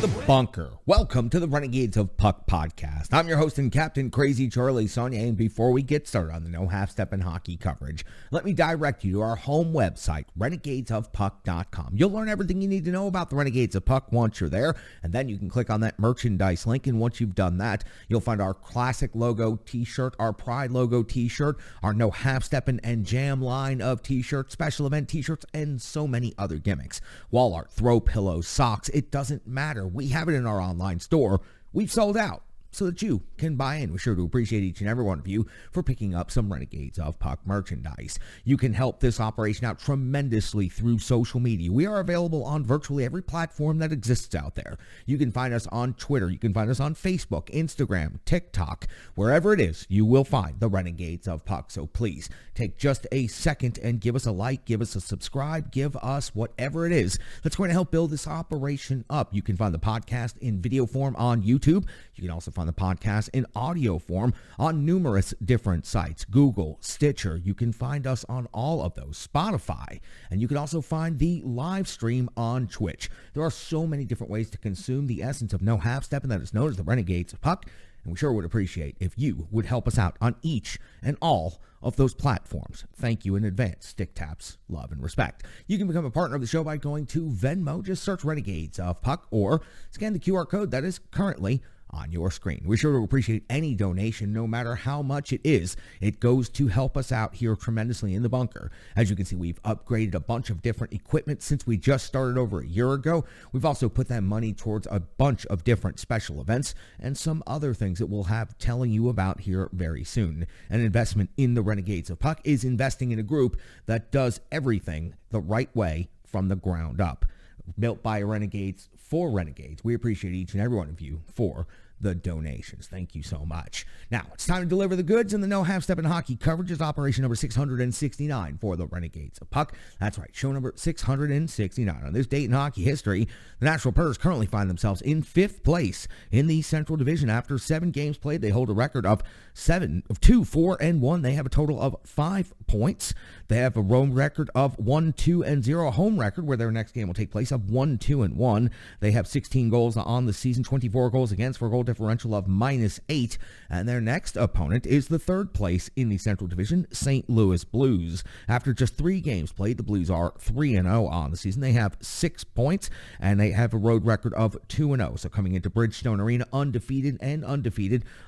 the bunker. Welcome to the Renegades of Puck podcast. I'm your host and captain, Crazy Charlie Saunier, and before we get started on the No Half Step in Hockey coverage, let me direct you to our home website, renegadesofpuck.com. You'll learn everything you need to know about the Renegades of Puck once you're there, and then you can click on that merchandise link, and once you've done that, you'll find our classic logo t-shirt, our pride logo t-shirt, our No Half Steppin' and Jam line of t-shirts, special event t-shirts, and so many other gimmicks. Wall art, throw pillows, socks, it doesn't matter. We have it in our online store. We've sold out so that you can buy in. We're sure to appreciate each and every one of you for picking up some Renegades of Puck merchandise. You can help this operation out tremendously through social media. We are available on virtually every platform that exists out there. You can find us on Twitter. You can find us on Facebook, Instagram, TikTok. Wherever it is, you will find the Renegades of Puck. So please take just a second and give us a like, give us a subscribe, give us whatever it is that's going to help build this operation up. You can find the podcast in video form on YouTube. You can also find the podcast in audio form on numerous different sites, Google, Stitcher. You can find us on all of those, Spotify, and you can also find the live stream on Twitch. There are so many different ways to consume the essence of No Half Steppin' that is known as the Renegades of Puck, and we sure would appreciate if you would help us out on each and all of those platforms. Thank you in advance. Stick taps, love, and respect. You can become a partner of the show by going to Venmo. Just search Renegades of Puck or scan the QR code that is currently on your screen. We sure to appreciate any donation, no matter how much it is. It goes to help us out here tremendously in the bunker. As you can see, we've upgraded a bunch of different equipment since we just started over a year ago. We've also put that money towards a bunch of different special events and some other things that we'll have telling you about here very soon. An investment in the Renegades of Puck is investing in a group that does everything the right way from the ground up. Built by Renegades for Renegades. We appreciate each and every one of you for the donations. Thank you so much. Now, it's time to deliver the goods, and the No Half Step in Hockey coverage is operation number 669 for the Renegades of Puck. That's right, show number 669. On this date in hockey history, the Nashville Predators currently find themselves in 5th place in the Central Division. After 7 games played, they hold a record of 2, 4, and 1. They have a total of 5 points. They have a road record of 1, 2, and 0, a home record where their next game will take place of 1, 2, and 1. They have 16 goals on the season, 24 goals against for a goal differential of -8, and their next opponent is the 3rd place in the Central Division, St. Louis Blues. After just 3 games played, the Blues are 3-0 on the season. They have 6 points, and they have a road record of 2-0. So coming into Bridgestone Arena, undefeated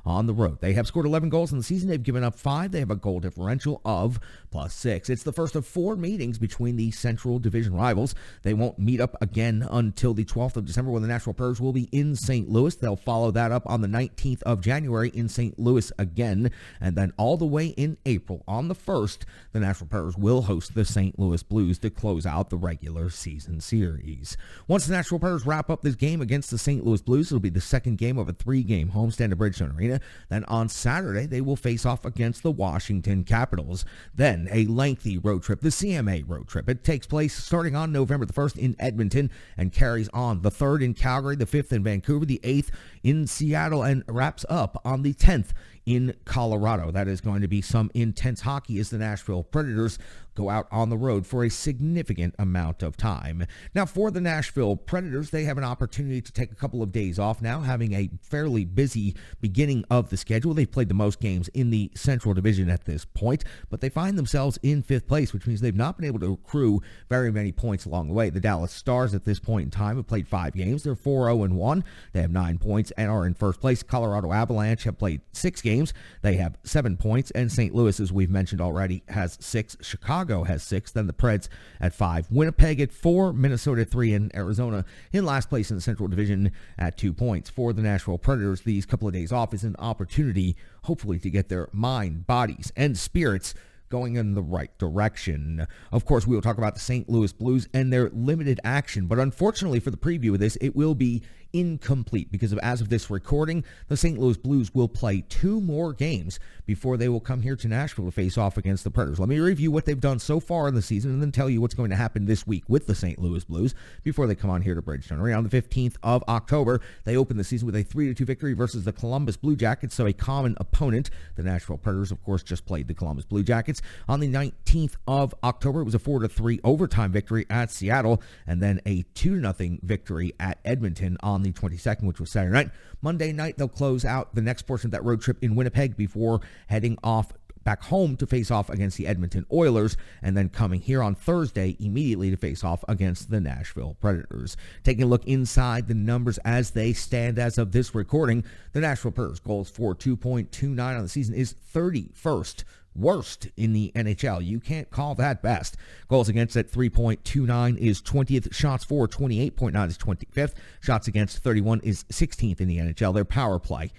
on the road. They have scored 11 goals in the season. They've given up 5. They have a goal differential of +6. It's the first of 4 meetings between the Central Division rivals. They won't meet up again until the 12th of December when the Nashville Predators will be in St. Louis. They'll follow that up on the 19th of January in St. Louis again, and then all the way in April on the 1st, the Nashville Predators will host the St. Louis Blues to close out the regular season series. Once the Nashville Predators wrap up this game against the St. Louis Blues, it'll be the second game of a 3-game homestand at Bridgestone Arena. Then on Saturday, they will face off against the Washington Capitals. Then a lengthy road trip, the CMA road trip. It takes place starting on November the 1st in Edmonton and carries on the 3rd in Calgary, the 5th in Vancouver, the 8th in Seattle, and wraps up on the 10th in Colorado. That is going to be some intense hockey as the Nashville Predators go out on the road for a significant amount of time. Now, for the Nashville Predators, they have an opportunity to take a couple of days off now, having a fairly busy beginning of the schedule. They've played the most games in the Central Division at this point, but they find themselves in 5th place, which means they've not been able to accrue very many points along the way. The Dallas Stars at this point in time have played 5 games. They're 4-0-1. They have 9 points and are in 1st place. Colorado Avalanche have played 6 games. They have 7 points, and St. Louis, as we've mentioned already, has 6. Chicago has 6, then the Preds at 5, Winnipeg at 4, Minnesota at 3, and Arizona in last place in the Central Division at 2 points. For the Nashville Predators, these couple of days off is an opportunity, hopefully, to get their mind, bodies, and spirits going in the right direction. Of course, we will talk about the St. Louis Blues and their limited action, but unfortunately for the preview of this, it will be incomplete because as of this recording, the St. Louis Blues will play 2 more games before they will come here to Nashville to face off against the Predators. Let me review what they've done so far in the season and then tell you what's going to happen this week with the St. Louis Blues before they come on here to Bridgestone Arena. On the 15th of October, they opened the season with a 3-2 victory versus the Columbus Blue Jackets, so a common opponent. The Nashville Predators, of course, just played the Columbus Blue Jackets. On the 19th of October, it was a 4-3 overtime victory at Seattle, and then a 2-0 victory at Edmonton on on the 22nd, which was Saturday night. Monday night, they'll close out the next portion of that road trip in Winnipeg before heading off back home to face off against the Edmonton Oilers, and then coming here on Thursday immediately to face off against the Nashville Predators. Taking a look inside the numbers as they stand as of this recording, the Nashville Predators goals for 2.29 on the season is 31st worst in the NHL. You can't call that best. Goals against at 3.29 is 20th. Shots for 28.9 is 25th. Shots against 31 is 16th in the NHL. Their power play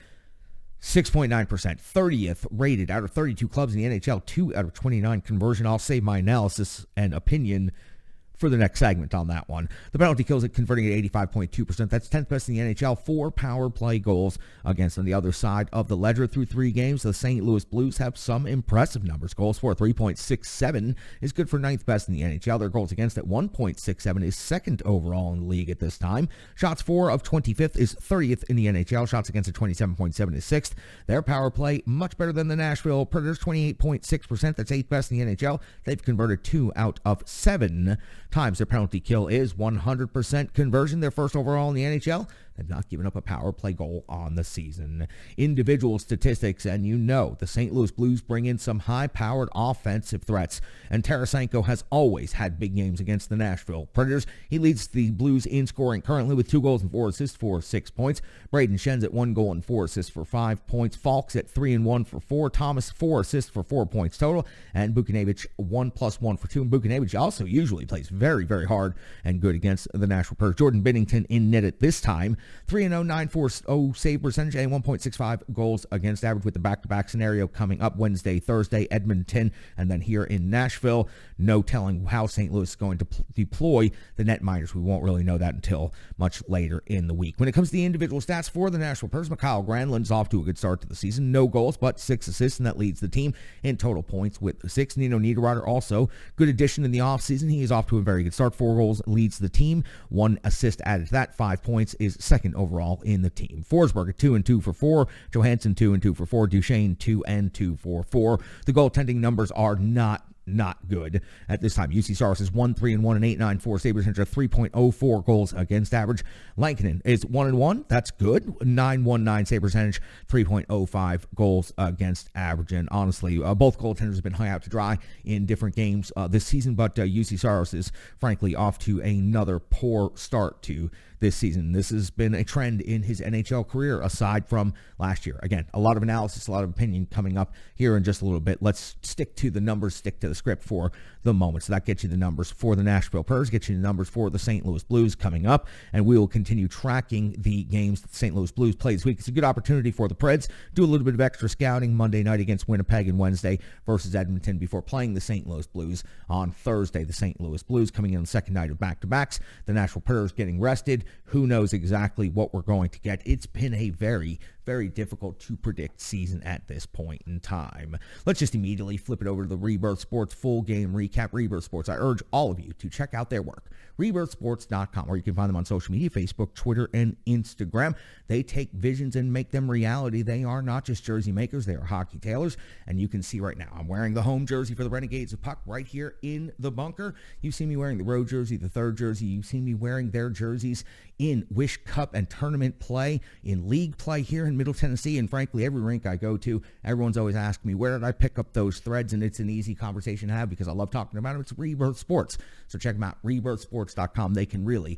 6.9%, 30th rated out of 32 clubs in the NHL, 2 out of 29 conversion. I'll save my analysis and opinion for the next segment on that one. The penalty kills it, converting at 85.2%. That's 10th best in the NHL. 4 power play goals against. On the other side of the ledger through 3 games, the St. Louis Blues have some impressive numbers. Goals for 3.67 is good for 9th best in the NHL. Their goals against at 1.67 is 2nd overall in the league at this time. Shots for of 25th is 30th in the NHL. Shots against at 27.7 is 6th. Their power play much better than the Nashville Predators, 28.6%. That's 8th best in the NHL. They've converted 2 out of 7 times. Their penalty kill is 100% conversion. They're first overall in the NHL. They've not given up a power play goal on the season. Individual statistics, and you know the St. Louis Blues bring in some high-powered offensive threats, and Tarasenko has always had big games against the Nashville Predators. He leads the Blues in scoring currently with 2 goals and 4 assists for 6 points. Braden Schen's at 1 goal and 4 assists for 5 points. Falks at 3 and 1 for 4. Thomas 4 assists for 4 points total, and Buchnevich 1+1 for 2. And Buchnevich also usually plays very, very hard and good against the Nashville Predators. Jordan Binnington in net at this time. 3-0, 9.40 save percentage, and 1.65 goals against average, with the back-to-back scenario coming up Wednesday, Thursday, Edmonton, and then here in Nashville. No telling how St. Louis is going to deploy the net minors. We won't really know that until much later in the week. When it comes to the individual stats for the Nashville Predators, Mikael Granlund's off to a good start to the season. No goals, but 6 assists, and that leads the team in total points with 6. Nino Niederreiter also good addition in the offseason. He is off to a very good start. 4 goals leads the team. 1 assist added to that. 5 points is second overall in the team. Forsberg at 2 and 2 for 4. Johansson 2 and 2 for 4. Duchesne 2 and 2 for 4. The goaltending numbers are not good at this time. UC Saros is 1-3 and 1 and 8.94 save percentage, 3.04 goals against average. Lankinen is 1 and 1. That's good. 9.19 save percentage, 3.05 goals against average. And honestly, both goaltenders have been hung out to dry in different games this season, but UC Saros is frankly off to another poor start to this season. This has been a trend in his NHL career aside from last year. Again, a lot of analysis, a lot of opinion coming up here in just a little bit. Let's stick to the numbers, stick to the script for the moment. So that gets you the numbers for the Nashville Predators, gets you the numbers for the St. Louis Blues coming up, and we will continue tracking the games that the St. Louis Blues play this week. It's a good opportunity for the Preds. Do a little bit of extra scouting Monday night against Winnipeg and Wednesday versus Edmonton before playing the St. Louis Blues on Thursday. The St. Louis Blues coming in on the second night of back-to-backs. The Nashville Predators getting rested. Who knows exactly what we're going to get? It's been a very, very difficult to predict season at this point in time. Let's just immediately flip it over to the Rebirth Sports full game recap. Rebirth Sports, I urge all of you to check out their work. RebirthSports.com, where you can find them on social media, Facebook, Twitter, and Instagram. They take visions and make them reality. They are not just jersey makers, they are hockey tailors. And you can see right now, I'm wearing the home jersey for the Renegades of Puck right here in the bunker. You see me wearing the road jersey, the third jersey. You see me wearing their jerseys in Wish Cup and tournament play, in league play here in Middle Tennessee, and frankly, every rink I go to, everyone's always asking me, where did I pick up those threads? And it's an easy conversation to have because I love talking about them. It's Rebirth Sports. So check them out, RebirthSports.com. They can really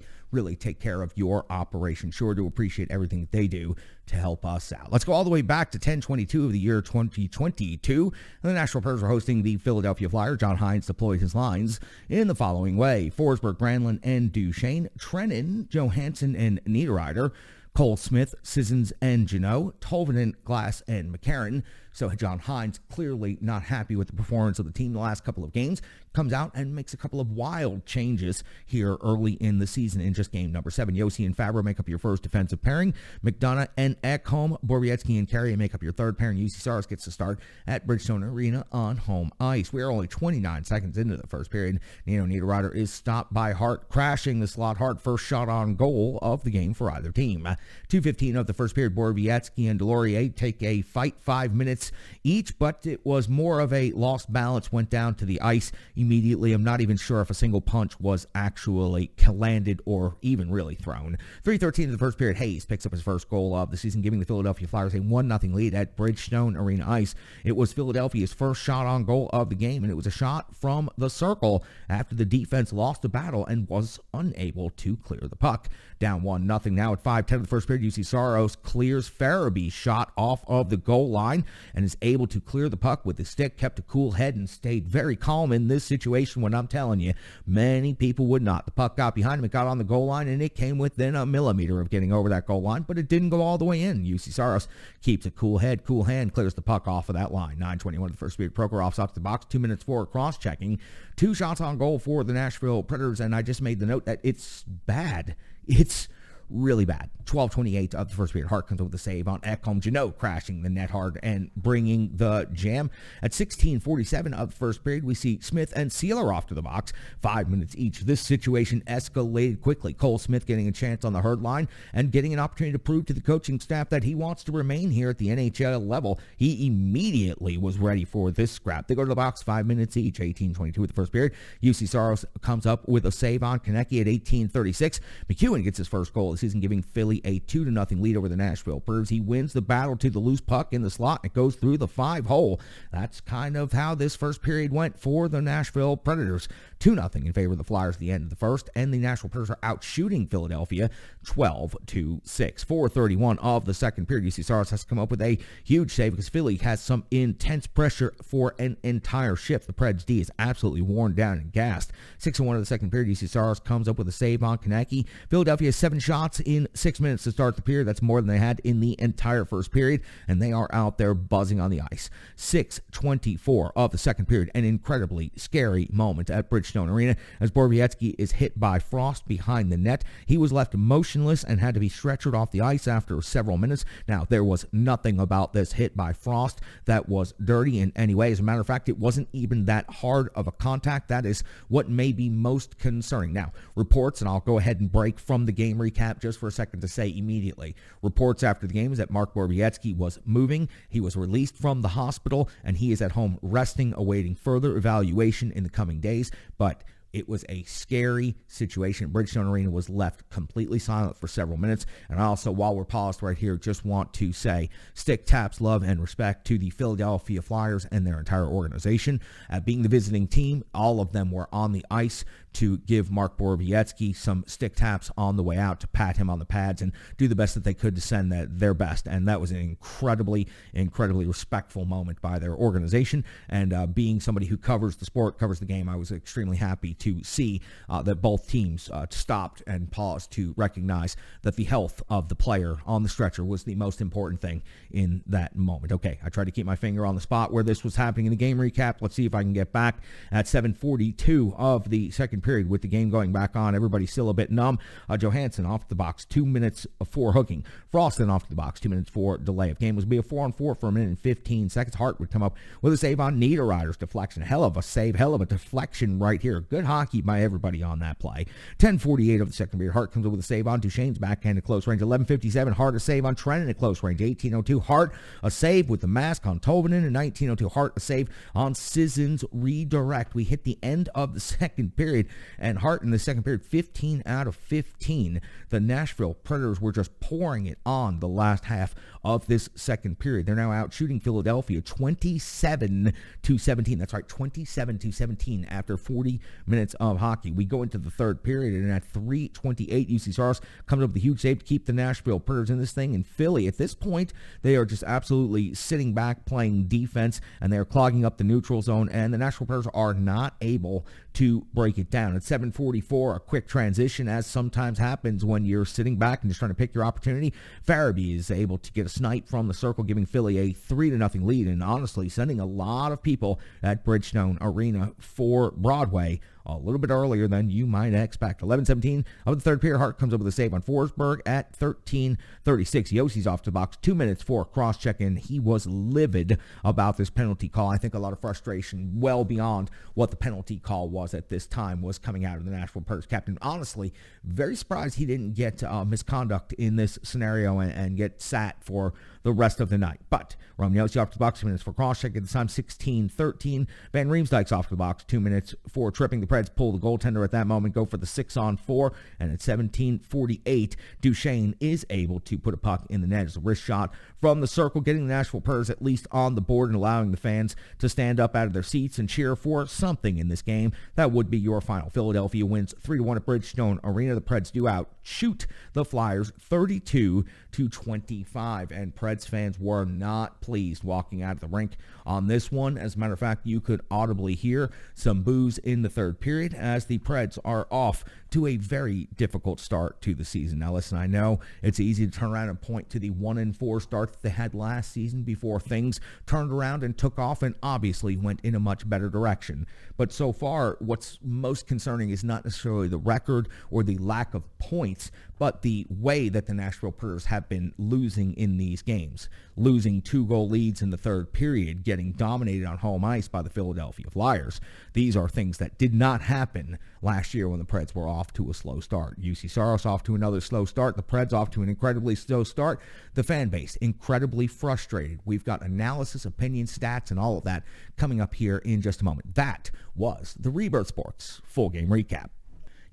take care of your operation. Sure to appreciate everything that they do to help us out. Let's go all the way back to 10/22 of the year 2022. The Nashville Predators are hosting the Philadelphia Flyers. John Hines deployed his lines in the following way: Forsberg, Granlund, and Duchesne, Trenin, Johansson, and Niederreiter, Cole Smith, Sissons, and Janot, Tolvanen, Glass, and McCarron. So John Hines, clearly not happy with the performance of the team the last couple of games, comes out and makes a couple of wild changes here early in the season in just game number 7. Yossi and Fabro make up your first defensive pairing. McDonough and Ekholm, Borowiecki and Carey make up your third pairing. UC Saros gets to start at Bridgestone Arena on home ice. We are only 29 seconds into the first period. Nino Niederreiter is stopped by Hart, crashing the slot. Hart first shot on goal of the game for either team. 2:15 of the first period, Borowiecki and Delorier take a fight 5 minutes hits each, but it was more of a lost balance, went down to the ice immediately. I'm not even sure if a single punch was actually landed or even really thrown. 3:13 of the first period, Hayes picks up his first goal of the season, giving the Philadelphia Flyers a 1-0 lead at Bridgestone Arena ice. It was Philadelphia's first shot on goal of the game, and it was a shot from the circle after the defense lost the battle and was unable to clear the puck. Down 1-0 now at 5:10 of the first period. UC Saros clears Farabee's shot off of the goal line and is able to clear the puck with his stick, kept a cool head, and stayed very calm in this situation when I'm telling you, many people would not. The puck got behind him, it got on the goal line, and it came within a millimeter of getting over that goal line, but it didn't go all the way in. UC Saros keeps a cool head, cool hand, clears the puck off of that line. 9:21 of the first period. Prokorov's off the box, 2 minutes for cross-checking. 2 shots on goal for the Nashville Predators, and I just made the note that it's bad. It's really bad. 12:28 of the first period. Hart comes up with a save on Ekholm. Janot crashing the net hard and bringing the jam. At 16:47 of the first period, we see Smith and Sealer off to the box. 5 minutes each. This situation escalated quickly. Cole Smith getting a chance on the hard line and getting an opportunity to prove to the coaching staff that he wants to remain here at the NHL level. He immediately was ready for this scrap. They go to the box, 5 minutes each. 18:22 of the first period. UC Saros comes up with a save on Konecny at 18:36. McEwen gets his first goal of the season, giving Philly a 2-0 lead over the Nashville Predators. He wins the battle to the loose puck in the slot, and it goes through the 5-hole. That's kind of how this first period went for the Nashville Predators. 2-0 in favor of the Flyers at the end of the first, and the Nashville Predators are out shooting Philadelphia 12-6. 4:31 of the second period. UC Saros has to come up with a huge save because Philly has some intense pressure for an entire shift. The Preds D is absolutely worn down and gassed. 6:01 of the second period. UC Saros comes up with a save on Konecny. Philadelphia has 7 shots in 6 minutes to start the period. That's more than they had in the entire first period, and they are out there buzzing on the ice. 6:24 of the second period. An incredibly scary moment at Bridgestone Arena as Borowiecki is hit by Frost behind the net. He was left motionless and had to be stretchered off the ice after several minutes. Now, there was nothing about this hit by Frost that was dirty in any way. As a matter of fact, it wasn't even that hard of a contact. That is what may be most concerning. Now, reports, and I'll go ahead and break from the game recap just for a second to say immediately. Reports after the game is that Mark Borowiecki was moving. He was released from the hospital, and he is at home resting, awaiting further evaluation in the coming days. But it was a scary situation. Bridgestone Arena was left completely silent for several minutes. And also, while we're paused right here, just want to say stick taps, love, and respect to the Philadelphia Flyers and their entire organization. Being the visiting team, all of them were on the ice to give Mark Borowiecki some stick taps on the way out, to pat him on the pads and do the best that they could to send their best. And that was an incredibly respectful moment by their organization. And being somebody who covers the sport, covers the game, I was extremely happy to see that both teams stopped and paused to recognize that the health of the player on the stretcher was the most important thing in that moment. Okay, I tried to keep my finger on the spot where this was happening in the game recap. Let's see if I can get back at 7:42 of the second period with the game going back on. Everybody's still a bit numb. Johansson off the box, 2 minutes for hooking. Frost then off the box, 2 minutes for delay of game. Was be a 4-on-4 for a minute and 15 seconds. Hart would come up with a save on Niederreiter's deflection. Hell of a save, hell of a deflection right here. Good hockey by everybody on that play. 10:48 of the second period. Hart comes up with a save on Duchesne's backhand at close range. 11:57. Hart a save on Trennan at close range. 18:02. Hart a save with the mask on Tolvanen. And 19:02. Hart a save on Sisson's redirect. We hit the end of the second period, and Hart in the second period, 15 out of 15. The Nashville Predators were just pouring it on the last half of this second period. They're now out shooting Philadelphia 27-17. That's right, 27-17 after 40 minutes of hockey. We go into the third period, and at 3:28, UC Saros comes up with a huge save to keep the Nashville Predators in this thing. In Philly, at this point, they are just absolutely sitting back, playing defense, and they're clogging up the neutral zone, and the Nashville Predators are not able to break it down. At 7:44, a quick transition, as sometimes happens when you're sitting back and just trying to pick your opportunity. Farabee is able to get a snipe from the circle, giving Philly a 3-0 lead, and honestly sending a lot of people at Bridgestone Arena for Broadway a little bit earlier than you might expect. 11:17 of the third period. Hart comes up with a save on Forsberg at 13:36. Yossi's off the box, 2 minutes for a cross-check, and he was livid about this penalty call. I think a lot of frustration well beyond what the penalty call was at this time was coming out of the Nashville Predators captain. Honestly, very surprised he didn't get misconduct in this scenario and get sat for the rest of the night. But Roman Josi off the box, 2 minutes for cross-check. At the time, 16:13. Van Riemsdyk's off the box, 2 minutes for tripping. The Preds pull the goaltender at that moment, go for the 6-on-4, and at 17:48, Duchesne is able to put a puck in the net. It's a wrist shot from the circle, getting the Nashville Predators at least on the board and allowing the fans to stand up out of their seats and cheer for something in this game. That would be your final. Philadelphia wins 3-1 at Bridgestone Arena. The Preds do outshoot the Flyers 32-25, and Preds fans were not pleased walking out of the rink on this one. As a matter of fact, you could audibly hear some boos in the third period as the Preds are off to a very difficult start to the season. Now listen, I know it's easy to turn around and point to the 1-4 start that they had last season before things turned around and took off and obviously went in a much better direction. But so far, what's most concerning is not necessarily the record or the lack of points, but the way that the Nashville Predators have been losing in these games. Losing 2-goal leads in the third period, getting dominated on home ice by the Philadelphia Flyers. These are things that did not happen last year when the Preds were off to a slow start. UC Saros off to another slow start. The Preds off to an incredibly slow start. The fan base incredibly frustrated. We've got analysis, opinion, stats, and all of that coming up here in just a moment. That was the Rebirth Sports full game recap.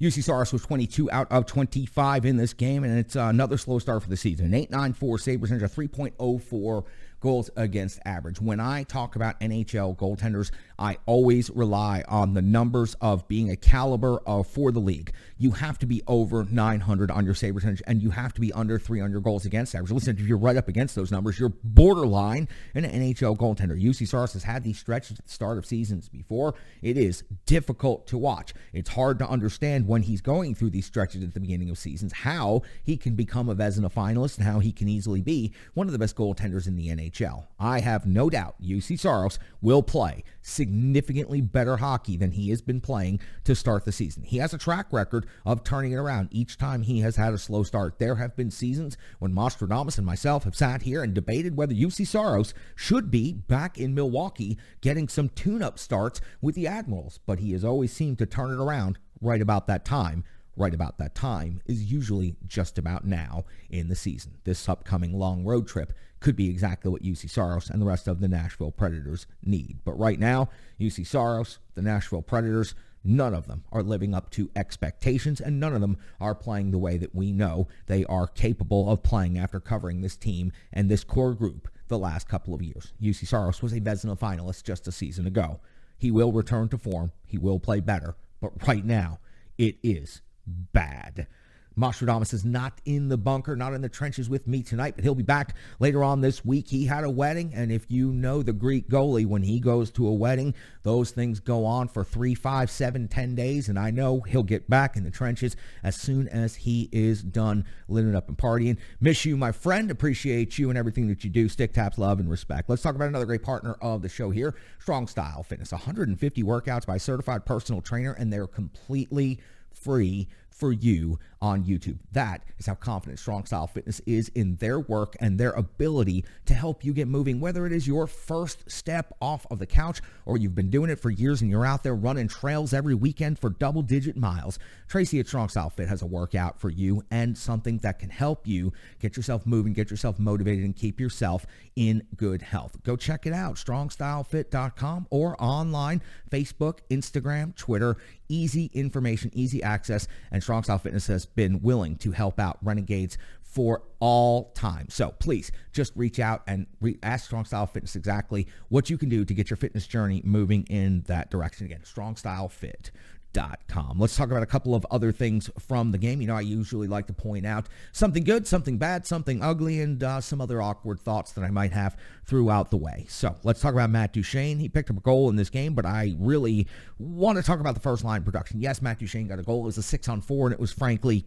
UC Saros was 22 out of 25 in this game, and it's another slow start for the season. An 8.94 save percentage, a 3.04 goals against average. When I talk about NHL goaltenders, I always rely on the numbers of being a caliber of for the league. You have to be over 900 on your save percentage, and you have to be under 300 goals against average. Listen, if you're right up against those numbers, you're borderline an NHL goaltender. UC Saros has had these stretches at the start of seasons before. It is difficult to watch. It's hard to understand when he's going through these stretches at the beginning of seasons how he can become a Vezina finalist and how he can easily be one of the best goaltenders in the NHL. I have no doubt UC Saros will play significantly better hockey than he has been playing to start the season. He has a track record of turning it around each time he has had a slow start. There have been seasons when Nostradamus and myself have sat here and debated whether UC Saros should be back in Milwaukee getting some tune-up starts with the Admirals, but he has always seemed to turn it around right about that time. Right about that time is usually just about now in the season. This upcoming long road trip could be exactly what UC Saros and the rest of the Nashville Predators need. But right now, UC Saros, the Nashville Predators, none of them are living up to expectations, and none of them are playing the way that we know they are capable of playing after covering this team and this core group the last couple of years. UC Saros was a Vezina finalist just a season ago. He will return to form. He will play better. But right now, it is bad. Nostradamus is not in the bunker, not in the trenches with me tonight, but he'll be back later on this week. He had a wedding, and if you know the Greek goalie, when he goes to a wedding, those things go on for 3, 5, 7, 10 days, and I know he'll get back in the trenches as soon as he is done living up and partying. Miss you, my friend. Appreciate you and everything that you do. Stick, taps, love, and respect. Let's talk about another great partner of the show here, Strong Style Fitness. 150 workouts by a certified personal trainer, and they're completely free for you on YouTube. That is how confident Strong Style Fitness is in their work and their ability to help you get moving, whether it is your first step off of the couch or you've been doing it for years and you're out there running trails every weekend for double-digit miles. Tracy at Strong Style Fit has a workout for you and something that can help you get yourself moving, get yourself motivated, and keep yourself in good health. Go check it out, strongstylefit.com, or online, Facebook, Instagram, Twitter. Easy information, easy access, and Strong Style Fitness has been willing to help out Renegades for all time. So please just reach out and ask Strong Style Fitness exactly what you can do to get your fitness journey moving in that direction. Again, strongstylefit.com. Let's talk about a couple of other things from the game. You know, I usually like to point out something good, something bad, something ugly, and some other awkward thoughts that I might have throughout the way. So let's talk about Matt Duchesne. He picked up a goal in this game, but I really want to talk about the first line production. Yes, Matt Duchesne got a goal. It was a 6-on-4, and it was frankly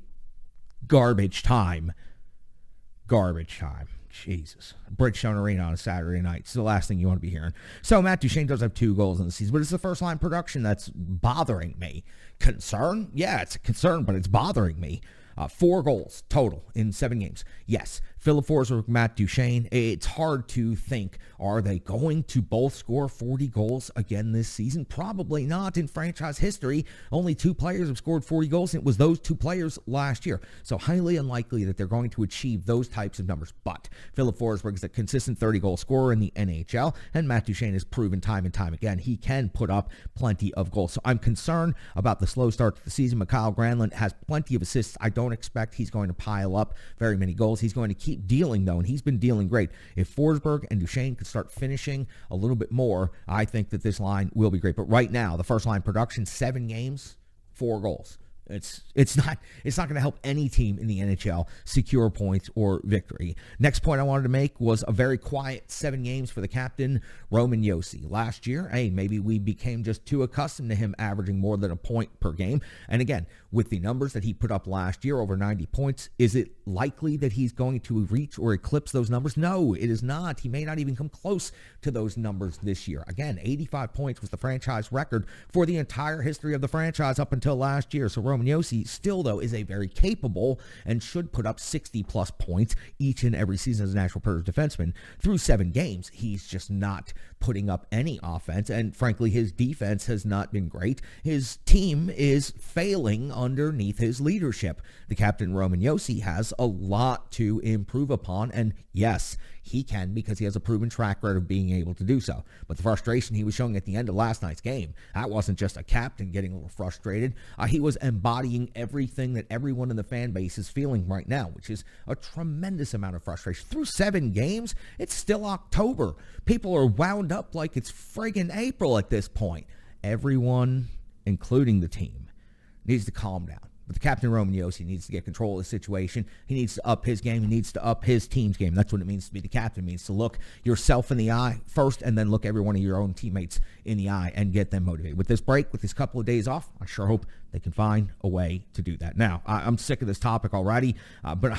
garbage time. Garbage time. Jesus. Bridgestone Arena on a Saturday night. It's the last thing you want to be hearing. So Matt Duchene does have 2 goals in the season, but it's the first-line production that's bothering me. Concern? Yeah, it's a concern, but it's bothering me. 4 goals total in 7 games. Yes, Philip Forsberg, Matt Duchene. It's hard to think, are they going to both score 40 goals again this season? Probably not. In franchise history, only 2 players have scored 40 goals, and it was those 2 players last year. So highly unlikely that they're going to achieve those types of numbers. But Philip Forsberg is a consistent 30-goal scorer in the NHL, and Matt Duchene has proven time and time again he can put up plenty of goals. So I'm concerned about the slow start to the season. Mikael Granlund has plenty of assists. I don't expect he's going to pile up very many goals. He's going to keep dealing, though, and he's been dealing great. If Forsberg and Duchene could start finishing a little bit more, I think that this line will be great. But right now, the first line production, 7 games, 4 goals. It's not going to help any team in the NHL secure points or victory. Next point I wanted to make was a very quiet 7 games for the captain, Roman Josi. Last year, maybe we became just too accustomed to him averaging more than a point per game. And again, with the numbers that he put up last year, over 90 points, is it likely that he's going to reach or eclipse those numbers? No, it is not. He may not even come close to those numbers this year. Again, 85 points was the franchise record for the entire history of the franchise up until last year. So Roman Josi still, though, is a very capable and should put up 60-plus points each and every season as a Nashville Predators defenseman. Through 7 games, he's just not putting up any offense, and frankly, his defense has not been great. His team is failing underneath his leadership. The captain, Roman Josi, has a lot to improve upon, and yes, he can because he has a proven track record of being able to do so. But the frustration he was showing at the end of last night's game, that wasn't just a captain getting a little frustrated. He was embodying everything that everyone in the fan base is feeling right now, which is a tremendous amount of frustration. Through 7 games, it's still October. People are wound up like it's friggin' April at this point. Everyone, including the team, needs to calm down. But the captain, Roman Josi, needs to get control of the situation. He needs to up his game. He needs to up his team's game. That's what it means to be the captain. It means to look yourself in the eye first and then look every one of your own teammates in the eye and get them motivated. With this break, with this couple of days off, I sure hope they can find a way to do that. Now, I'm sick of this topic already, but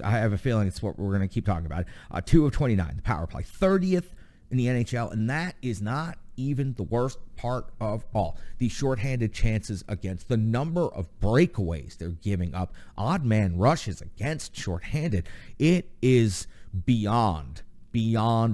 I have a feeling it's what we're going to keep talking about. 2 of 29, the power play, 30th in the NHL, and that is not even the worst part of all. The shorthanded chances against, the number of breakaways they're giving up, odd man rushes against shorthanded. It is beyond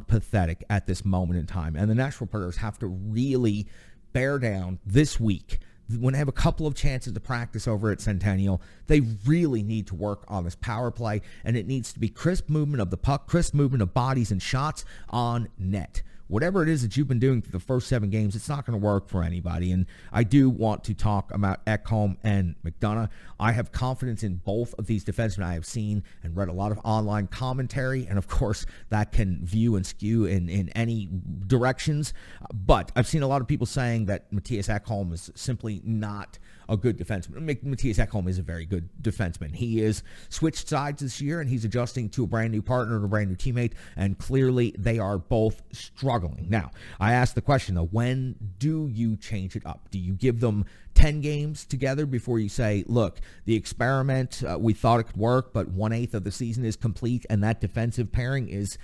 pathetic at this moment in time. And the Nashville Predators have to really bear down this week. When they have a couple of chances to practice over at Centennial, they really need to work on this power play, and it needs to be crisp movement of the puck, crisp movement of bodies and shots on net. Whatever it is that you've been doing through the first 7 games, it's not going to work for anybody. And I do want to talk about Ekholm and McDonough. I have confidence in both of these defensemen. I have seen and read a lot of online commentary, and of course that can view and skew in any directions. But I've seen a lot of people saying that Mattias Ekholm is simply not a good defenseman. Mattias Ekholm is a very good defenseman. He is switched sides this year, and he's adjusting to a brand new partner and a brand new teammate, and clearly they are both struggling. Now, I asked the question, though, when do you change it up? Do you give them 10 games together before you say, look, the experiment, we thought it could work, but 1/8 of the season is complete, and that defensive pairing is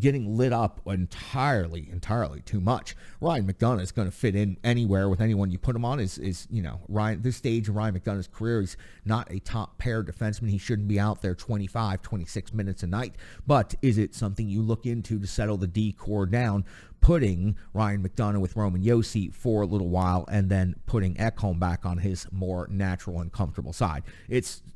getting lit up entirely too much. Ryan McDonough is going to fit in anywhere with anyone you put him on. Ryan, this stage of Ryan McDonough's career, he's not a top pair defenseman. He shouldn't be out there 25, 26 minutes a night. But is it something you look into to settle the D core down, putting Ryan McDonough with Roman Josi for a little while and then putting Ekholm back on his more natural and comfortable side?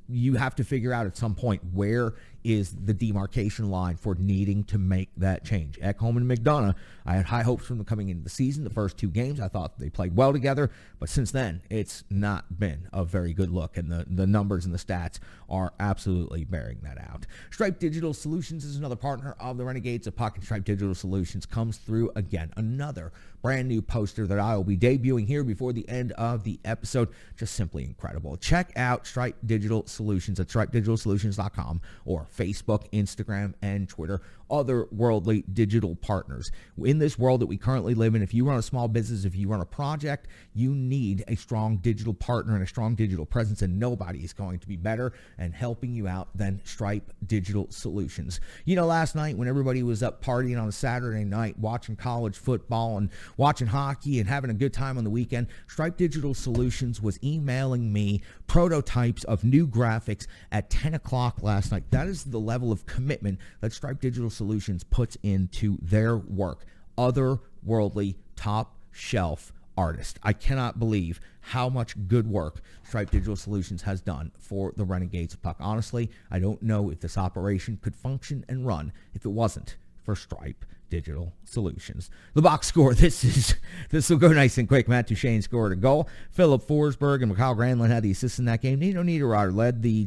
You have to figure out at some point, where is the demarcation line for needing to make that change. Ekholm and McDonough, I had high hopes from them coming into the season. The first 2 games, I thought they played well together, but since then, it's not been a very good look, and the numbers and the stats are absolutely bearing that out. Stripe Digital Solutions is another partner of the Renegades of Puck, and Stripe Digital Solutions comes through again. Another brand new poster that I will be debuting here before the end of the episode. Just simply incredible. Check out Stripe Digital Solutions at stripedigitalsolutions.com or Facebook, Instagram, and Twitter. otherworldly digital partners. In this world that we currently live in, if you run a small business, if you run a project, you need a strong digital partner and a strong digital presence, and nobody is going to be better and helping you out than Stripe Digital Solutions. You know, last night when everybody was up partying on a Saturday night, watching college football and watching hockey and having a good time on the weekend, Stripe Digital Solutions was emailing me prototypes of new graphics at 10 o'clock last night. That is the level of commitment that Stripe Digital Solutions puts into their work. Otherworldly, top shelf artist. I cannot believe how much good work Stripe Digital Solutions has done for the Renegades of Puck. Honestly, I don't know if this operation could function and run if it wasn't for Stripe Digital Solutions. The box score, this will go nice and quick. Matt Duchene scored a goal. Philip Forsberg and Mikhail Granlund had the assists in that game. Nino Niederreiter led the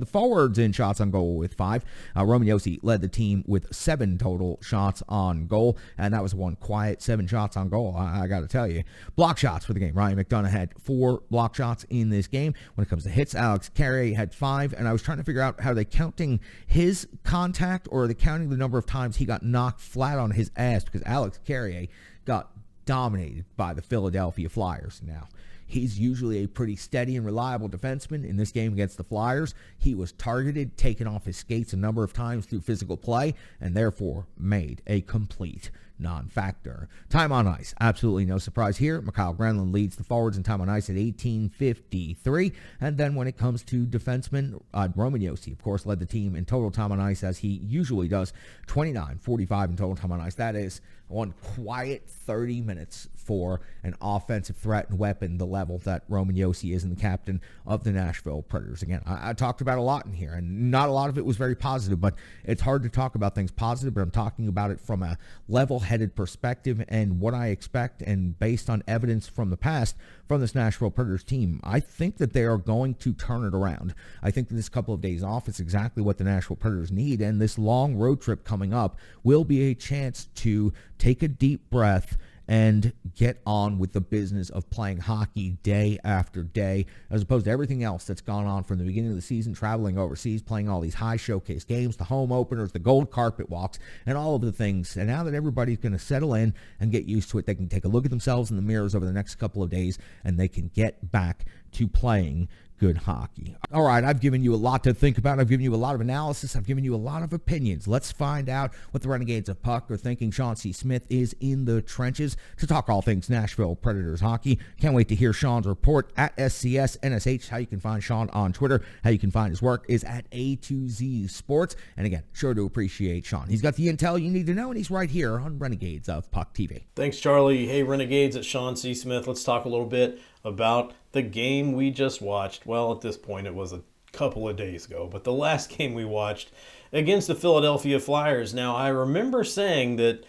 forwards in shots on goal with 5. Roman Josi led the team with 7 total shots on goal, and that was one quiet 7 shots on goal, I got to tell you. Block shots for the game. Ryan McDonough had 4 block shots in this game. When it comes to hits, Alex Carrier had 5, and I was trying to figure out, how are they counting his contact, or are they counting the number of times he got knocked flat on his ass, because Alex Carrier got dominated by the Philadelphia Flyers. Now, he's usually a pretty steady and reliable defenseman. In this game against the Flyers, he was targeted, taken off his skates a number of times through physical play, and therefore made a complete non-factor. Time on ice, absolutely no surprise here. Mikhail Granlund leads the forwards in time on ice at 18:53, and then when it comes to defensemen, Roman Josi, of course, led the team in total time on ice, as he usually does, 29:45 in total time on ice. That is one quiet 30 minutes for an offensive threat and weapon, the level that Roman Josi is, and the captain of the Nashville Predators. Again, I talked about a lot in here, and not a lot of it was very positive, but it's hard to talk about things positive, but I'm talking about it from a level-headed perspective and what I expect, and based on evidence from the past from this Nashville Predators team. I think that they are going to turn it around. I think that this couple of days off is exactly what the Nashville Predators need, and this long road trip coming up will be a chance to take a deep breath and get on with the business of playing hockey day after day, as opposed to everything else that's gone on from the beginning of the season, traveling overseas, playing all these high showcase games, the home openers, the gold carpet walks, and all of the things. And now that everybody's going to settle in and get used to it, they can take a look at themselves in the mirrors over the next couple of days, and they can get back to playing good hockey. All right, I've given you a lot to think about. I've given you a lot of analysis. I've given you a lot of opinions. Let's find out what the Renegades of Puck are thinking. Sean C. Smith is in the trenches to talk all things Nashville Predators hockey. Can't wait to hear Sean's report at SCSNSH. How you can find Sean on Twitter, how you can find his work is at A2Z Sports. And again, sure to appreciate Sean. He's got the intel you need to know, and he's right here on Renegades of Puck TV. Thanks, Charlie. Hey, Renegades, it's Sean C. Smith. Let's talk a little bit about the game we just watched. Well, at this point, it was a couple of days ago, but the last game we watched against the Philadelphia Flyers. Now, I remember saying that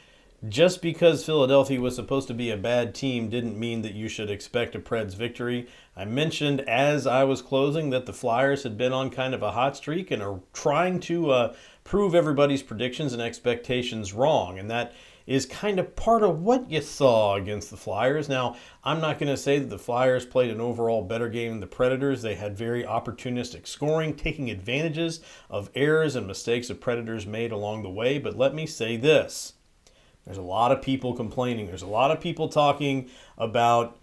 just because Philadelphia was supposed to be a bad team didn't mean that you should expect a Preds victory. I mentioned as I was closing that the Flyers had been on kind of a hot streak and are trying to prove everybody's predictions and expectations wrong, and that is kind of part of what you saw against the Flyers. Now, I'm not going to say that the Flyers played an overall better game than the Predators. They had very opportunistic scoring, taking advantages of errors and mistakes the Predators made along the way. But let me say this. There's a lot of people complaining. There's a lot of people talking about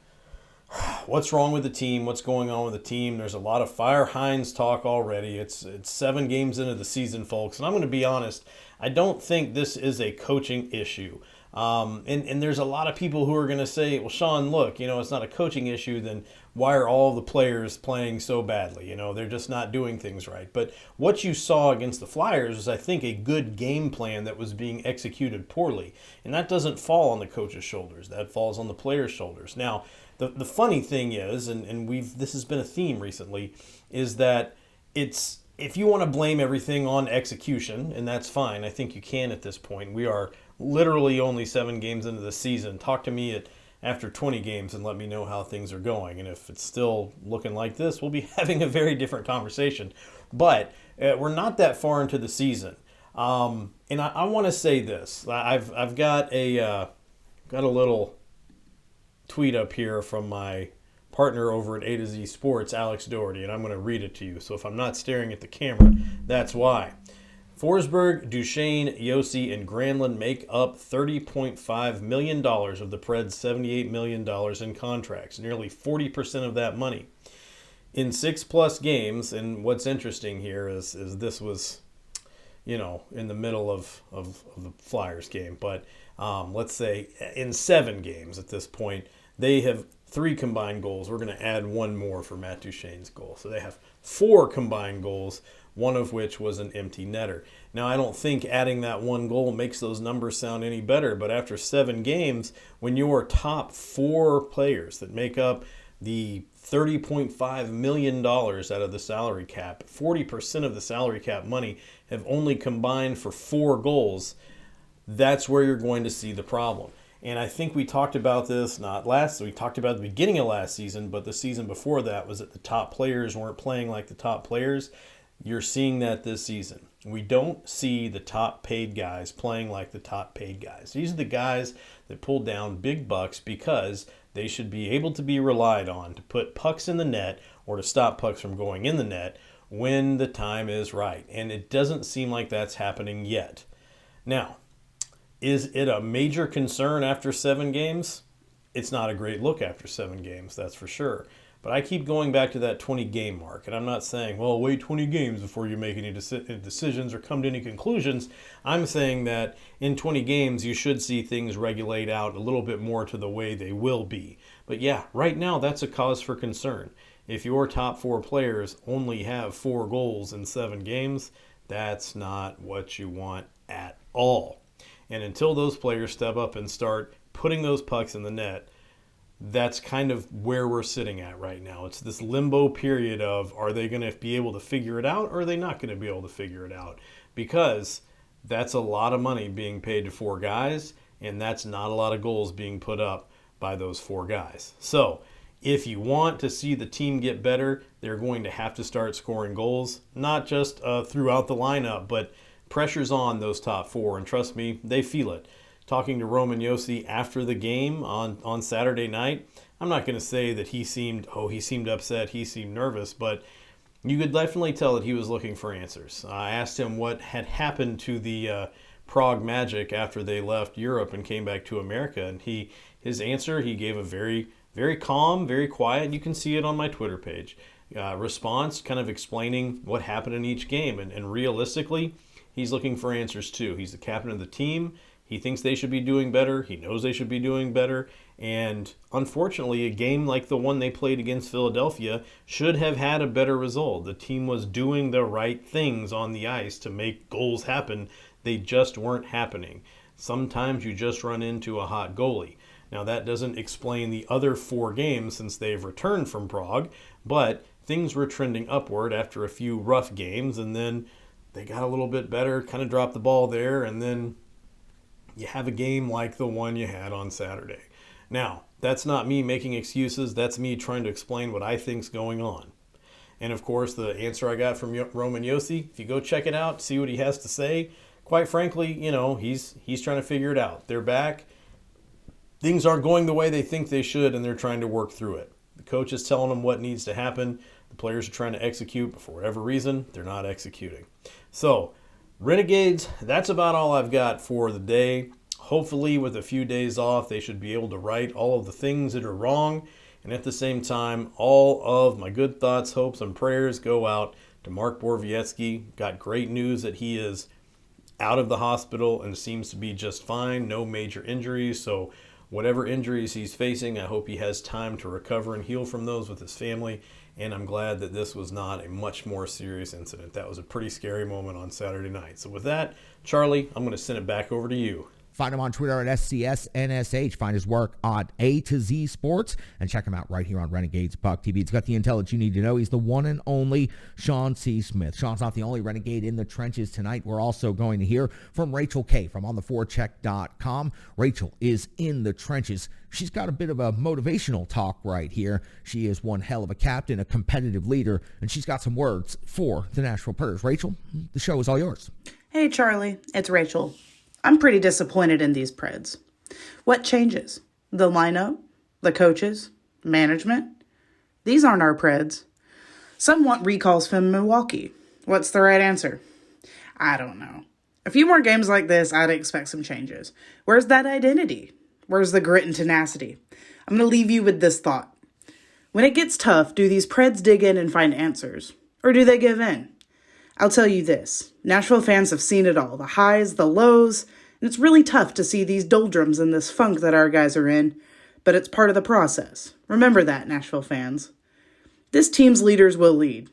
what's wrong with the team, what's going on with the team. There's a lot of Fire Hines talk already. It's 7 games into the season, folks. And I'm going to be honest, I don't think this is a coaching issue. And there's a lot of people who are going to say, well, Sean, look, it's not a coaching issue, then why are all the players playing so badly? They're just not doing things right. But what you saw against the Flyers was, I think, a good game plan that was being executed poorly. And that doesn't fall on the coach's shoulders. That falls on the players' shoulders. Now, the funny thing is, and this has been a theme recently, is that if you want to blame everything on execution, and that's fine, I think you can at this point. We are literally only 7 games into the season. Talk to me after 20 games and let me know how things are going. And if it's still looking like this, we'll be having a very different conversation. But we're not that far into the season. And I want to say this. I've got a little tweet up here from my partner over at A to Z Sports, Alex Doherty, and I'm going to read it to you. So if I'm not staring at the camera, that's why. Forsberg, Duchesne, Yossi, and Granlund make up $30.5 million of the Preds' $78 million in contracts, nearly 40% of that money. In 6+ games, and what's interesting here is this was, in the middle of the Flyers game, but let's say in 7 games at this point, they have 3 combined goals. We're going to add 1 more for Matt Duchesne's goal. So they have 4 combined goals, one of which was an empty netter. Now, I don't think adding that 1 goal makes those numbers sound any better, but after 7 games, when your top 4 players that make up the $30.5 million out of the salary cap, 40% of the salary cap money, have only combined for 4 goals, that's where you're going to see the problem. And I think we talked about this, we talked about the beginning of last season, but the season before that was that the top players weren't playing like the top players. You're seeing that this season. We don't see the top paid guys playing like the top paid guys. These are the guys that pull down big bucks because they should be able to be relied on to put pucks in the net or to stop pucks from going in the net when the time is right. And it doesn't seem like that's happening yet. Now, is it a major concern after 7 games? It's not a great look after 7 games, that's for sure. But I keep going back to that 20-game mark, and I'm not saying, well, wait 20 games before you make any decisions or come to any conclusions. I'm saying that in 20 games, you should see things regulate out a little bit more to the way they will be. But yeah, right now, that's a cause for concern. If your top 4 players only have 4 goals in 7 games, that's not what you want at all. And until those players step up and start putting those pucks in the net, that's kind of where we're sitting at right now. It's this limbo period of, are they going to be able to figure it out or are they not going to be able to figure it out? Because that's a lot of money being paid to 4 guys, and that's not a lot of goals being put up by those 4 guys. So if you want to see the team get better, they're going to have to start scoring goals, not just throughout the lineup, but pressure's on those top 4, and trust me, they feel it. Talking to Roman Josi after the game on Saturday night, I'm not going to say that he seemed upset, he seemed nervous, but you could definitely tell that he was looking for answers. I asked him what had happened to the Prague Magic after they left Europe and came back to America, and his answer, he gave a very, very calm, very quiet, you can see it on my Twitter page, response, kind of explaining what happened in each game, and realistically, he's looking for answers too. He's the captain of the team. He thinks they should be doing better. He knows they should be doing better. And unfortunately, a game like the one they played against Philadelphia should have had a better result. The team was doing the right things on the ice to make goals happen. They just weren't happening. Sometimes you just run into a hot goalie. Now, that doesn't explain the other 4 games since they've returned from Prague, but things were trending upward after a few rough games, and then they got a little bit better, kind of dropped the ball there, and then you have a game like the one you had on Saturday. Now, that's not me making excuses. That's me trying to explain what I think's going on. And, of course, the answer I got from Roman Josi, if you go check it out, see what he has to say, quite frankly, he's trying to figure it out. They're back. Things aren't going the way they think they should, and they're trying to work through it. The coach is telling them what needs to happen. The players are trying to execute, but for whatever reason, they're not executing. So, Renegades, that's about all I've got for the day. Hopefully, with a few days off, they should be able to right all of the things that are wrong. And at the same time, all of my good thoughts, hopes, and prayers go out to Mark Borowiecki. Got great news that he is out of the hospital and seems to be just fine. No major injuries. So whatever injuries he's facing, I hope he has time to recover and heal from those with his family. And I'm glad that this was not a much more serious incident. That was a pretty scary moment on Saturday night. So with that, Charlie, I'm going to send it back over to you. Find him on Twitter at SCSNSH. Find his work on A to Z Sports. And check him out right here on Renegades Puck TV. It's got the intel that you need to know. He's the one and only Sean C. Smith. Sean's not the only Renegade in the trenches tonight. We're also going to hear from Rachel K. from ontheforecheck.com. Rachel is in the trenches. She's got a bit of a motivational talk right here. She is one hell of a captain, a competitive leader, and she's got some words for the Nashville Predators. Rachel, the show is all yours. Hey, Charlie. It's Rachel. I'm pretty disappointed in these Preds. What changes? The lineup? The coaches? Management? These aren't our Preds. Some want recalls from Milwaukee. What's the right answer? I don't know. A few more games like this, I'd expect some changes. Where's that identity? Where's the grit and tenacity? I'm going to leave you with this thought. When it gets tough, do these Preds dig in and find answers? Or do they give in? I'll tell you this. Nashville fans have seen it all. The highs, the lows, and it's really tough to see these doldrums and this funk that our guys are in, but it's part of the process. Remember that, Nashville fans. This team's leaders will lead.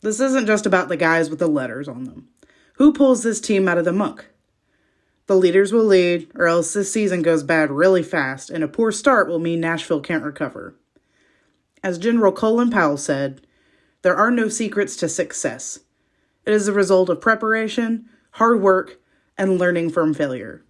This isn't just about the guys with the letters on them. Who pulls this team out of the muck? The leaders will lead, or else this season goes bad really fast, and a poor start will mean Nashville can't recover. As General Colin Powell said, there are no secrets to success. It is a result of preparation, hard work, and learning from failure.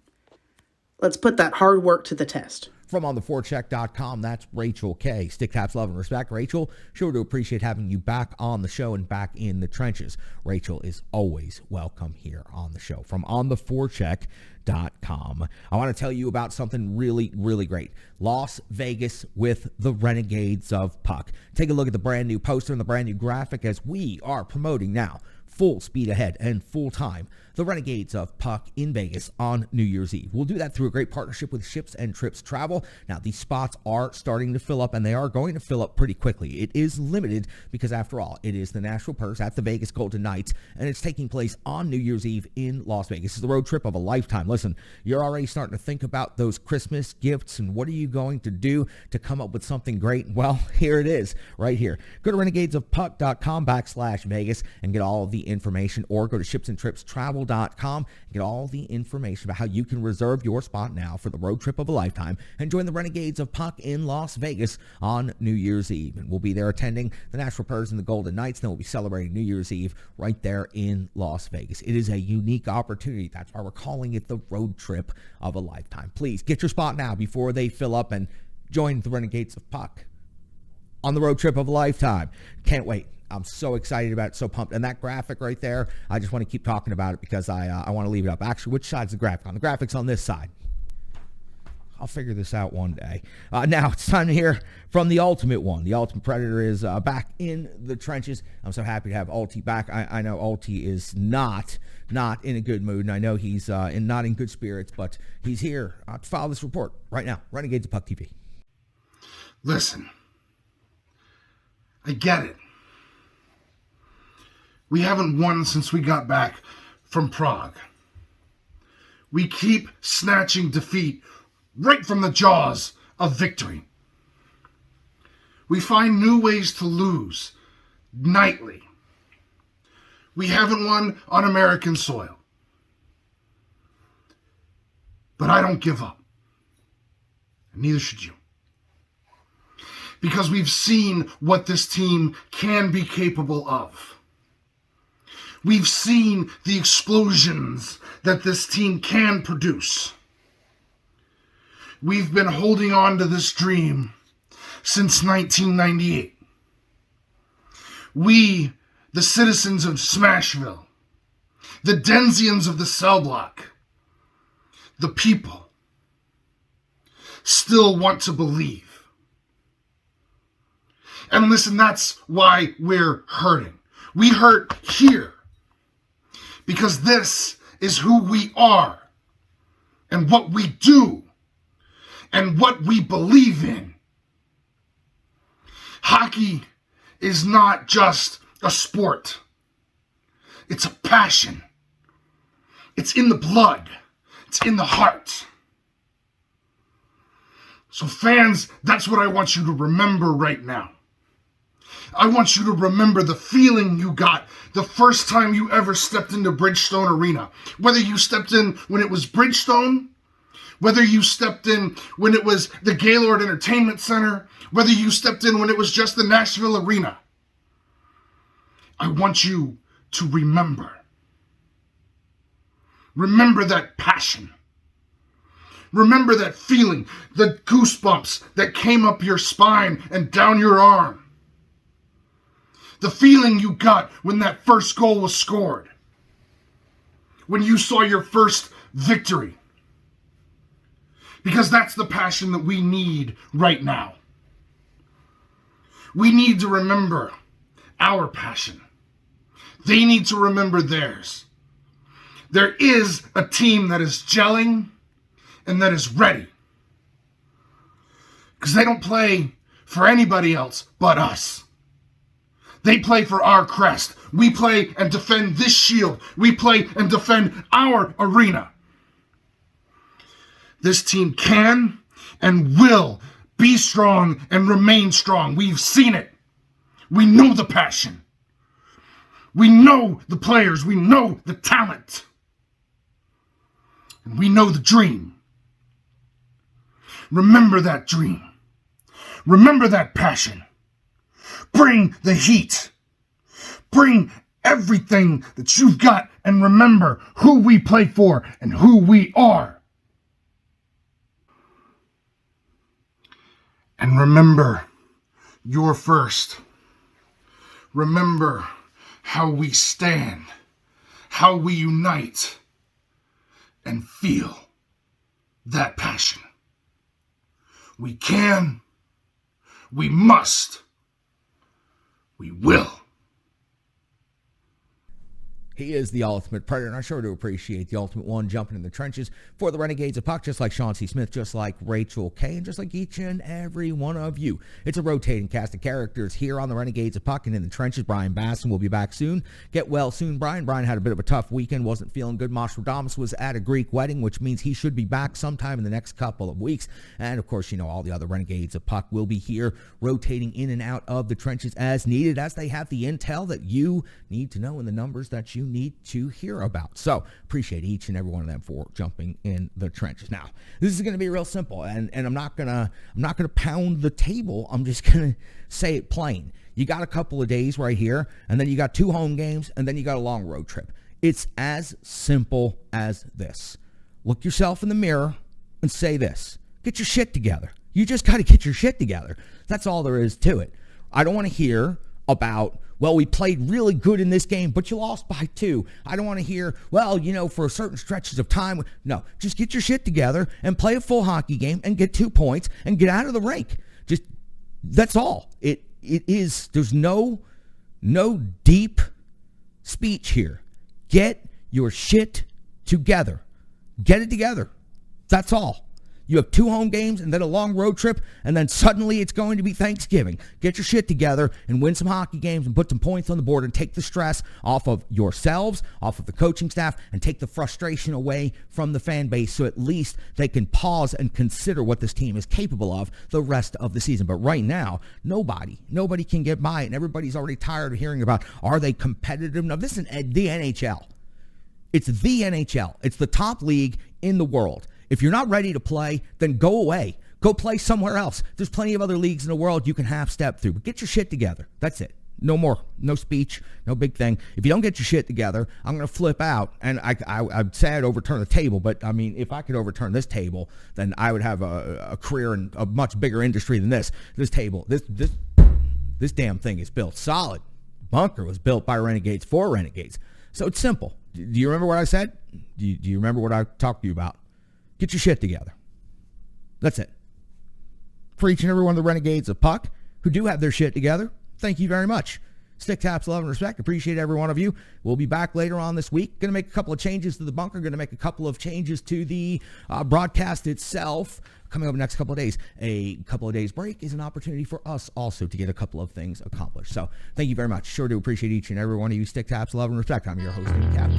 Let's put that hard work to the test. From ontheforecheck.com, that's Rachel K. Stick taps, love, and respect. Rachel, sure to appreciate having you back on the show and back in the trenches. Rachel is always welcome here on the show. From ontheforecheck.com, I want to tell you about something really, really great. Las Vegas with the Renegades of Puck. Take a look at the brand new poster and the brand new graphic as we are promoting now, full speed ahead and full time, the Renegades of Puck in Vegas on New Year's Eve. We'll do that through a great partnership with Ships and Trips Travel. Now, these spots are starting to fill up, and they are going to fill up pretty quickly. It is limited because, after all, it is the Nashville Purse at the Vegas Golden Knights, and it's taking place on New Year's Eve in Las Vegas. It's the road trip of a lifetime. Listen, you're already starting to think about those Christmas gifts, and what are you going to do to come up with something great? Well, here it is, right here. Go to renegadesofpuck.com/Vegas and get all of the information, or go to shipsandtripstravel.com and get all the information about how you can reserve your spot now for the road trip of a lifetime and join the Renegades of Puck in Las Vegas on New Year's Eve. And we'll be there attending the Nashville Purse and the Golden Knights. Then we'll be celebrating New Year's Eve right there in Las Vegas. It is a unique opportunity. That's why we're calling it the road trip of a lifetime. Please get your spot now before they fill up and join the Renegades of Puck on the road trip of a lifetime. Can't wait. I'm so excited about it, so pumped. And that graphic right there, I just want to keep talking about it because I want to leave it up. Actually, which side's the graphic on? The graphic's on this side. I'll figure this out one day. Now it's time to hear from the Ultimate One. The Ultimate Predator is back in the trenches. I'm so happy to have Ulti back. I know Ulti is not in a good mood, and I know he's not in good spirits, but he's here to file this report right now. Renegades of Puck TV. Listen, I get it. We haven't won since we got back from Prague. We keep snatching defeat right from the jaws of victory. We find new ways to lose nightly. We haven't won on American soil. But I don't give up. And neither should you. Because we've seen what this team can be capable of. We've seen the explosions that this team can produce. We've been holding on to this dream since 1998. We, the citizens of Smashville, the Denzians of the cell block, the people, still want to believe. And listen, that's why we're hurting. We hurt here. Because this is who we are, and what we do, and what we believe in. Hockey is not just a sport. It's a passion. It's in the blood. It's in the heart. So fans, that's what I want you to remember right now. I want you to remember the feeling you got the first time you ever stepped into Bridgestone Arena. Whether you stepped in when it was Bridgestone, whether you stepped in when it was the Gaylord Entertainment Center, whether you stepped in when it was just the Nashville Arena. I want you to remember. Remember that passion. Remember that feeling, the goosebumps that came up your spine and down your arm. The feeling you got when that first goal was scored. When you saw your first victory. Because that's the passion that we need right now. We need to remember our passion. They need to remember theirs. there is a team that is gelling and that is ready. Because they don't play for anybody else but us. They play for our crest. We play and defend this shield. We play and defend our arena. This team can and will be strong and remain strong. We've seen it. We know the passion. We know the players. We know the talent. And we know the dream. Remember that dream. Remember that passion. Bring the heat. Bring everything that you've got, and remember who we play for and who we are. And remember, you're first. Remember how we stand, how we unite, and feel that passion. We can, we must, we will. He is the ultimate predator, and I sure do appreciate the ultimate one jumping in the trenches for the Renegades of Puck, just like Sean C. Smith, just like Rachel K., and just like each and every one of you. It's a rotating cast of characters here on the Renegades of Puck and in the trenches. Brian Basson will be back soon. Get well soon, Brian. Brian had a bit of a tough weekend, wasn't feeling good. Nostradamus was at a Greek wedding, which means he should be back sometime in the next couple of weeks. And, of course, you know, all the other Renegades of Puck will be here rotating in and out of the trenches as needed, as they have the intel that you need to know and the numbers that you need to hear about. So appreciate each and every one of them for jumping in the trenches. Now, this is going to be real simple, and I'm not gonna pound the table. I'm just gonna say it plain. You got a couple of days right here, and then you got 2 home games, and then you got a long road trip. It's as simple as this. Look yourself in the mirror and say this. Get your shit together. You just got to get your shit together. That's all there is to it. I don't want to hear about, well, we played really good in this game, but you lost by 2. I don't want to hear, well, you know, for certain stretches of time. No, just get your shit together and play a full hockey game and get 2 points and get out of the rink. Just, that's all. It is, there's no deep speech here. Get your shit together. Get it together. That's all. You have 2 home games and then a long road trip, and then suddenly it's going to be Thanksgiving. Get your shit together and win some hockey games and put some points on the board and take the stress off of yourselves, off of the coaching staff, and take the frustration away from the fan base so at least they can pause and consider what this team is capable of the rest of the season. But right now, nobody can get by it, and everybody's already tired of hearing about, are they competitive? No, this is the NHL. It's the NHL. It's the top league in the world. If you're not ready to play, then go away. Go play somewhere else. There's plenty of other leagues in the world you can half step through. But get your shit together. That's it. No more. No speech. No big thing. If you don't get your shit together, I'm going to flip out. And I'd say I'd overturn the table. But, I mean, if I could overturn this table, then I would have a career in a much bigger industry than this. This table, this damn thing is built solid. Bunker was built by Renegades for Renegades. So it's simple. Do you remember what I said? Do you remember what I talked to you about? Get your shit together. That's it. For each and every one of the Renegades of Puck who do have their shit together, thank you very much. Stick taps, love, and respect. Appreciate every one of you. We'll be back later on this week. Going to make a couple of changes to the bunker. Going to make a couple of changes to the broadcast itself. Coming up in the next couple of days. A couple of days break is an opportunity for us also to get a couple of things accomplished. So thank you very much. Sure do appreciate each and every one of you. Stick taps, love, and respect. I'm your host, Captain